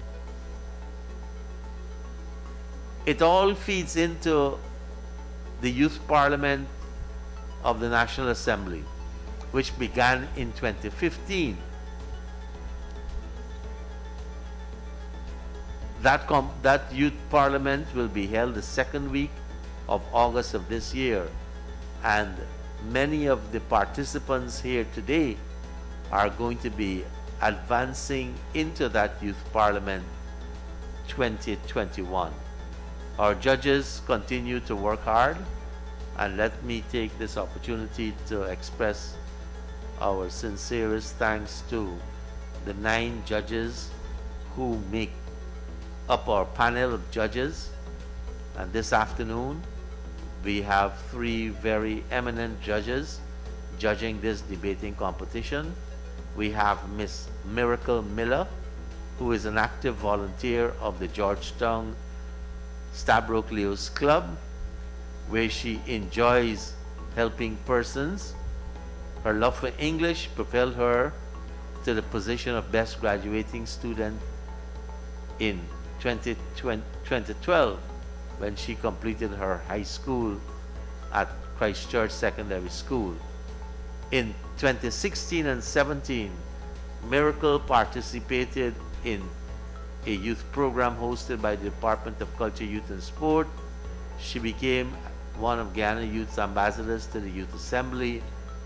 It all feeds into the Youth Parliament of the National Assembly, which began in 2015. That Youth Parliament will be held the second week of August of this year, and many of the participants here today are going to be advancing into that Youth Parliament 2021. Our judges continue to work hard, and let me take this opportunity to express our sincerest thanks to the 9 judges who make up our panel of judges. And this afternoon we have 3 very eminent judges judging this debating competition. We have Miss Miracle Miller, who is an active volunteer of the Georgetown Stabroek Leos Club, where she enjoys helping persons. Her love for English propelled her to the position of Best Graduating Student in 2012 when she completed her high school at Christchurch Secondary School. In 2016 and 17, Miracle participated in a youth program hosted by the Department of Culture, Youth and Sport. She became one of Guyana Youth's ambassadors to the Youth Assembly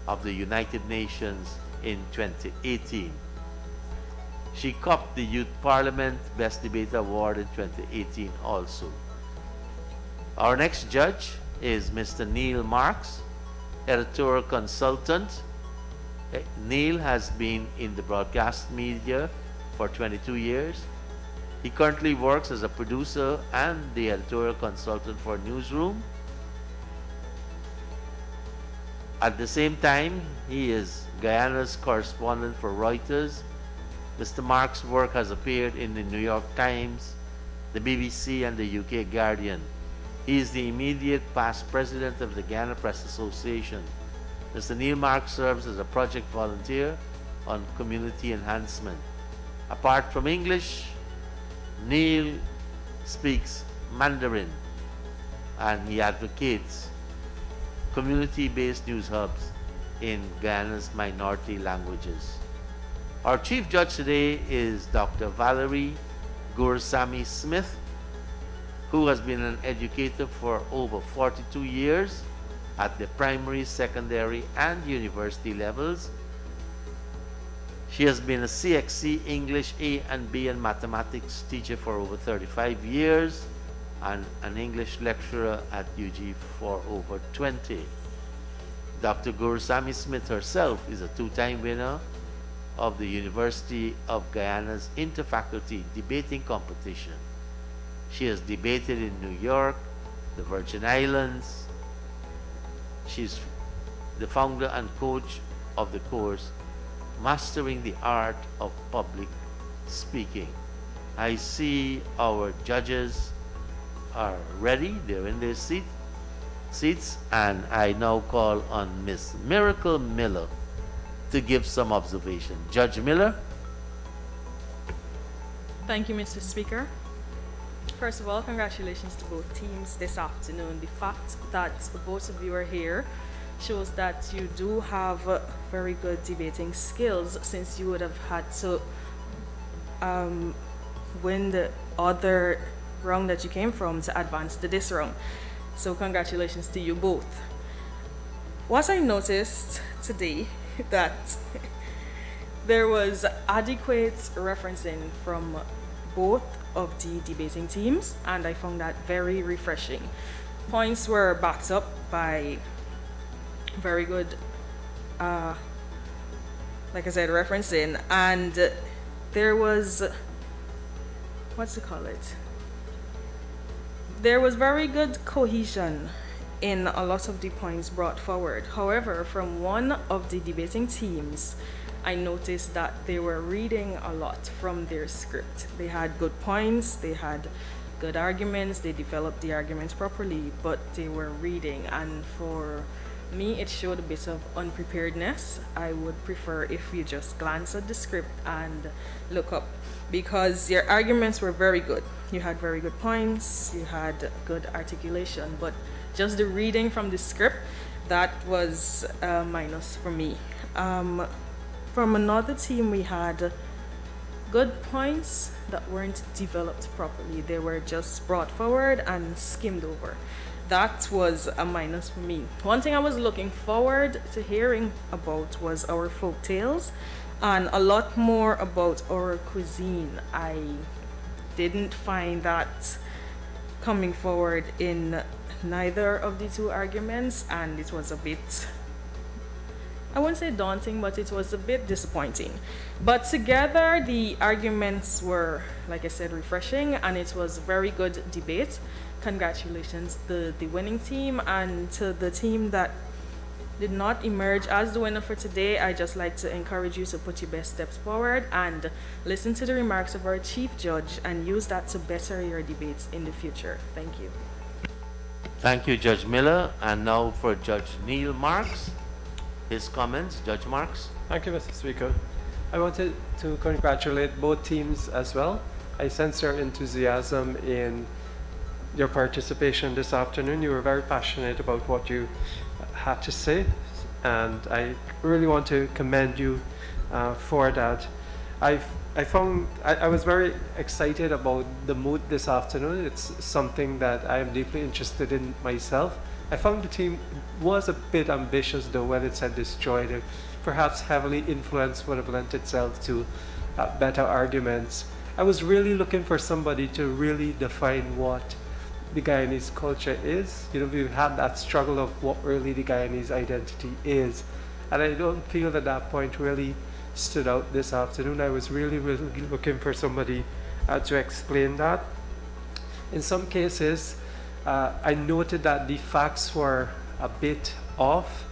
of the United Nations in 2018. She copped the Youth Parliament Best Debater Award in 2018 also. Our next judge is Mr. Neil Marks, editorial consultant. Neil has been in the broadcast media for 22 years. He currently works as a producer and the editorial consultant for Newsroom. At the same time, he is Guyana's correspondent for Reuters. Mr. Marks' work has appeared in the New York Times, the BBC, and the UK Guardian. He is the immediate past president of the Guyana Press Association. Mr. Neil Marks serves as a project volunteer on community enhancement. Apart from English, Neil speaks Mandarin and he advocates community-based news hubs in Guyana's minority languages. Our chief judge today is Dr. Valerie Gurusamy Smith, who has been an educator for over 42 years at the primary, secondary, and university levels. She has been a CXC English A and B and mathematics teacher for over 35 years and an English lecturer at UG for over 20. Dr. Gurusamy Smith herself is a two-time winner of the University of Guyana's Interfaculty Debating Competition. She has debated in New York, the Virgin Islands. She's the founder and coach of the course Mastering the Art of Public Speaking. I see our judges are ready. They're in their seats, and I now call on Miss Miracle Miller to give some observation. Judge Miller. Thank you, Mr. Speaker. First of all, congratulations to both teams this afternoon. The fact that both of you are here shows that you do have very good debating skills, since you would have had to win the other round that you came from to advance to this round. So congratulations to you both. What I noticed today that there was adequate referencing from both of the debating teams, and I found that very refreshing. Points were backed up by very good, like I said, referencing, and there was, there was very good cohesion in a lot of the points brought forward. However, from one of the debating teams, I noticed that they were reading a lot from their script. They had good points, they had good arguments, they developed the arguments properly, but they were reading, and for me it showed a bit of unpreparedness. I would prefer if you just glance at the script and look up, because your arguments were very good. You had very good points, you had good articulation, but just the reading from the script, that was a minus for me. From another team, we had good points that weren't developed properly. They were just brought forward and skimmed over. That was a minus for me. One thing I was looking forward to hearing about was our folk tales and a lot more about our cuisine. I didn't find that coming forward in neither of the two arguments, and it was a bit, I wouldn't say daunting, but it was a bit disappointing. But together, the arguments were, like I said, refreshing, and it was a very good debate. Congratulations to the winning team, and to the team that did not emerge as the winner for today. I just like to encourage you to put your best steps forward and listen to the remarks of our chief judge and use that to better your debates in the future. Thank you. Thank you, Judge Miller. And now for Judge Neil Marks, his comments. Judge Marks. Thank you, Mr. Speaker. I wanted to congratulate both teams as well. I sense your enthusiasm in your participation this afternoon. You were very passionate about what you had to say, and I really want to commend you for that. I was very excited about the mood this afternoon. It's something that I am deeply interested in myself, I found the team was a bit ambitious though when it said destroyed. It perhaps heavily influenced would have lent itself to better arguments. I was really looking for somebody to really define what the Guyanese culture is. You know, we've had that struggle of what really the Guyanese identity is. And I don't feel that point really stood out this afternoon. I was really looking for somebody to explain that. In some cases, I noted that the facts were a bit off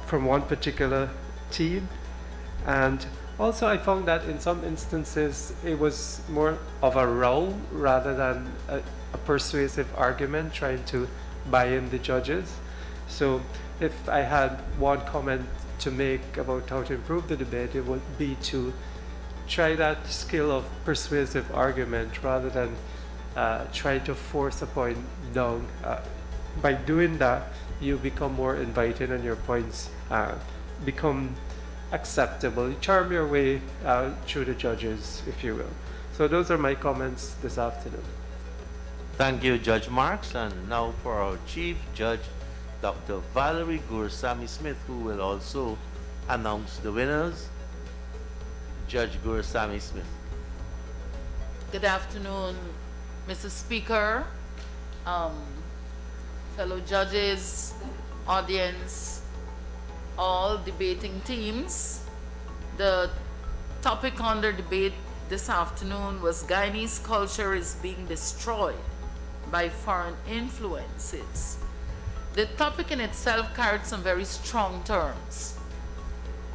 from one particular team. And also I found that in some instances it was more of a row rather than a persuasive argument trying to buy in the judges. So if I had one comment to make about how to improve the debate, it would be to try that skill of persuasive argument rather than try to force a point down. By doing that, you become more inviting and your points become acceptable. You charm your way through the judges, if you will. So those are my comments this afternoon. Thank you, Judge Marks. And now for our Chief Judge, Dr. Valerie Gursami Smith, who will also announce the winners. Judge Gursami Smith. Good afternoon, Mr. Speaker, fellow judges, audience, all debating teams. The topic under debate this afternoon was Guyanese culture is being destroyed by foreign influences. The topic in itself carried some very strong terms.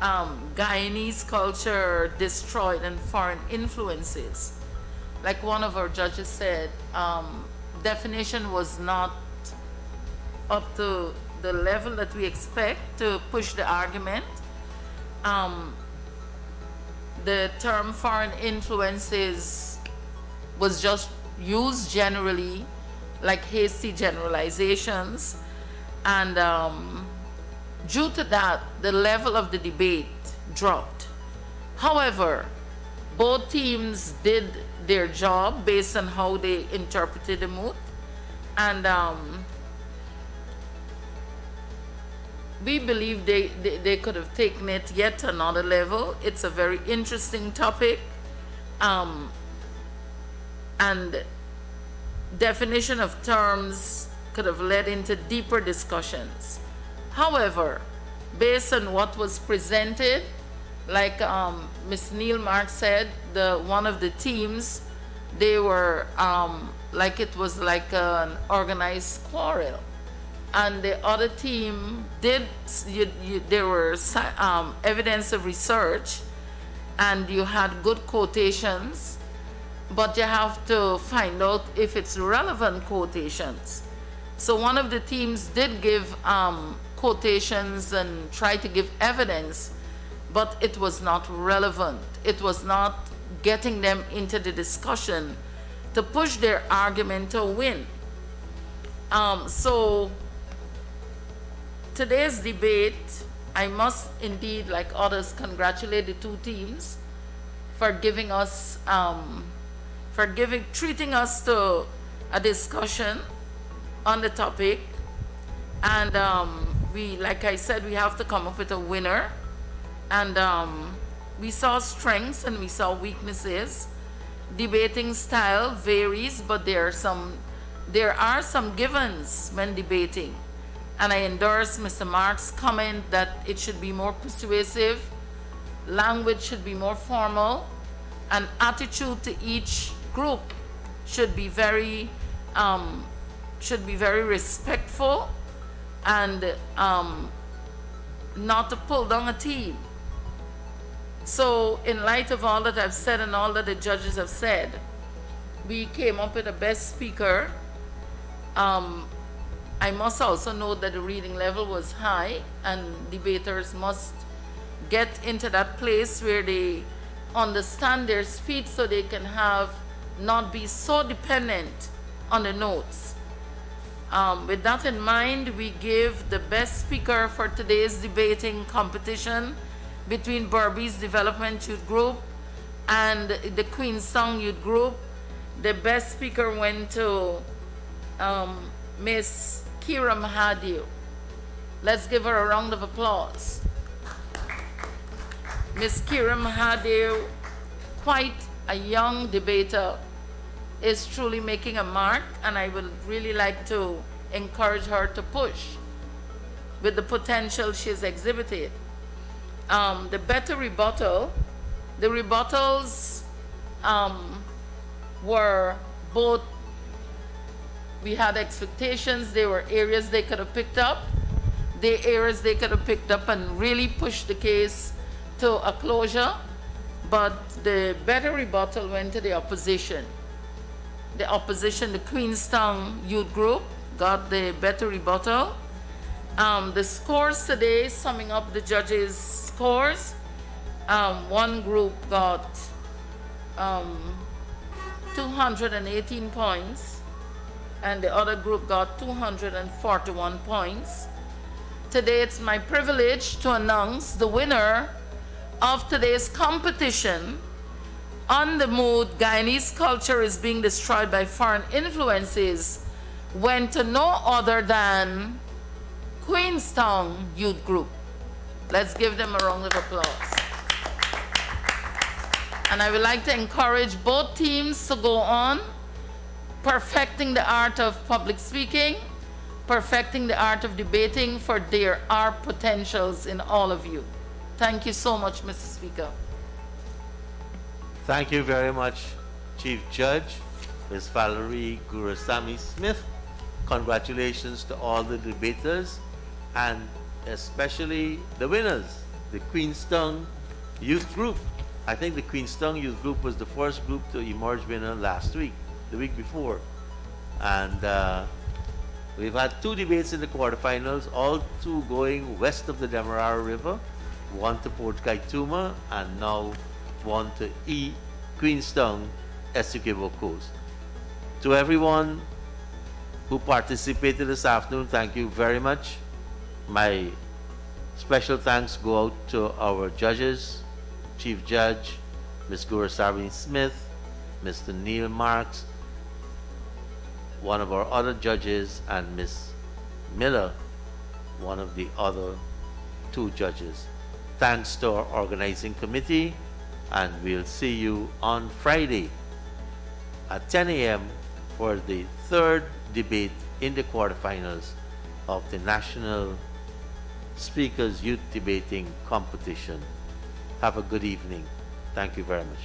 Guyanese culture destroyed and foreign influences. Like one of our judges said, definition was not up to the level that we expect to push the argument. The term foreign influences was just used generally, like hasty generalizations, and due to that, the level of the debate dropped. However, both teams did their job based on how they interpreted the moot, and we believe they could have taken it yet another level. It's a very interesting topic, and definition of terms could have led into deeper discussions. However, based on what was presented, like Ms. Neil Mark said, one of the teams, they were like it was like an organized quarrel. And the other team did, there were evidence of research, and you had good quotations, but you have to find out if it's relevant quotations. So one of the teams did give quotations and try to give evidence, but it was not relevant. It was not getting them into the discussion to push their argument to win. So today's debate, I must indeed, like others, congratulate the two teams for giving us, treating us to a discussion on the topic. And we, like I said, we have to come up with a winner. And we saw strengths and we saw weaknesses. Debating style varies, but there are some givens when debating. And I endorse Mr. Mark's comment that it should be more persuasive, language should be more formal, and attitude to each group should be very respectful, and not to pull down a team. So in light of all that I've said and all that the judges have said, we came up with a best speaker. I must also note that the reading level was high, and debaters must get into that place where they understand their speech so they can not be so dependent on the notes. With that in mind, we give the best speaker for today's debating competition between Berbice Development Youth Group and the Queenstown Youth Group. The best speaker went to Miss Kiram Hadiu. Let's give her a round of applause. Miss Kiram Hadiu, quite a young debater, is truly making a mark, and I would really like to encourage her to push with the potential she's exhibited. The better rebuttal, the rebuttals were both, we had expectations, there were areas they could have picked up, the areas they could have picked up and really pushed the case to a closure, but the better rebuttal went to the opposition. The opposition, the Queenstown Youth Group, got the better rebuttal. The scores today, summing up the judges' scores, one group got 218 points, and the other group got 241 points. Today it's my privilege to announce the winner of today's competition on the mood Guyanese culture is being destroyed by foreign influences went to no other than Queenstown Youth Group. Let's give them a round of applause. And I would like to encourage both teams to go on perfecting the art of public speaking, perfecting the art of debating, for there are potentials in all of you. Thank you so much, Mr. Speaker. Thank you very much, Chief Judge, Ms. Valerie Gurusamy Smith. Congratulations to all the debaters and especially the winners, the Queenstown Youth Group. I think the Queenstown Youth Group was the first group to emerge winner last week, the week before. And we've had two debates in the quarterfinals, all two going west of the Demerara River, one to Port Kaituma and now one to Queenstown, Essequibo Coast. To everyone who participated this afternoon, thank you very much. My special thanks go out to our judges, Chief Judge, Ms. Gurusamy Smith, Mr. Neil Marks, one of our other judges, and Ms. Miller, one of the other two judges. Thanks to our organizing committee, and we'll see you on Friday at 10 a.m. for the third debate in the quarterfinals of the National Speakers Youth Debating Competition. Have a good evening. Thank you very much.